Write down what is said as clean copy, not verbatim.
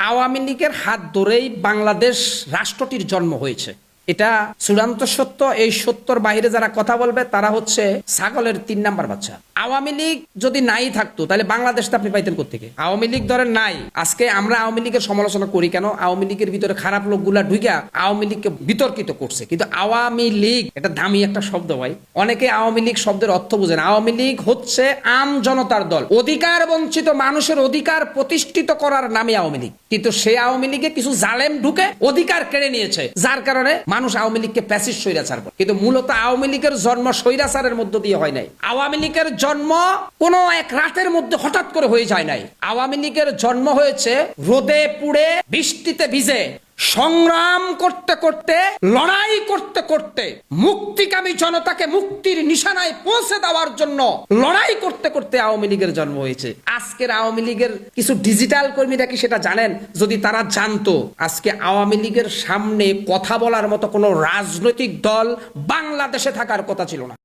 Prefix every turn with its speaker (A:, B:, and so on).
A: আওয়ামী লীগের হাত ধরেই বাংলাদেশ রাষ্ট্রটির জন্ম হয়েছে। এটা চূড়ান্ত সত্য। এই সত্যর বাইরে যারা কথা বলবে তারা হচ্ছে ছাগলের 3 নাম্বার বাচ্চা। আওয়ামী লীগ যদি নাই থাকতো তাহলে বাংলাদেশটা আপনি পাইতেন কোত্থেকে? আওয়ামী লীগ ধরেন নাই, আজকে আমরা আওয়ামী লীগের সমালোচনা করি কেন? আওয়ামী লীগের ভিতরে খারাপ লোকগুলা ঢুইকা আওয়ামী লীগকে বিতর্কিত করছে। কিন্তু আওয়ামী লীগ এটা দামি একটা শব্দ ভাই। অনেকে আওয়ামী লীগ শব্দের অর্থ বুঝেন। আওয়ামী লীগ হচ্ছে আম জনতার দল, অধিকার বঞ্চিত মানুষের অধিকার প্রতিষ্ঠিত করার নামে আওয়ামী লীগ। কিন্তু সেই আওয়ামী লীগে কিছু জালেম ঢুকে অধিকার কেড়ে নিয়েছে, যার কারণে মানুষ আওয়ামী লীগকে প্যাসিস্ট স্বৈরাচার বলে। কিন্তু মূলত আওয়ামী লীগের জন্ম স্বৈরাচারের মধ্য দিয়ে হয় নাই। আওয়ামী লীগের জন্ম কোনো এক রাতের মধ্যে হঠাৎ করে হয়ে যায় নাই। আওয়ামী লীগের জন্ম হয়েছে রোদে পুড়ে বৃষ্টিতে ভিজে সংগ্রাম করতে করতে, লড়াই করতে করতে, মুক্তিকামী জনতাকে মুক্তির নিশানায় পৌঁছে দেওয়ার জন্য লড়াই করতে করতে আওয়ামী লীগের জন্ম হয়েছে। আজকের আওয়ামী লীগের কিছু ডিজিটাল কর্মীরা কি সেটা জানেন? যদি তারা জানতো, আজকে আওয়ামী লীগের সামনে কথা বলার মতো কোনো রাজনৈতিক দল বাংলাদেশে থাকার কথা ছিল না।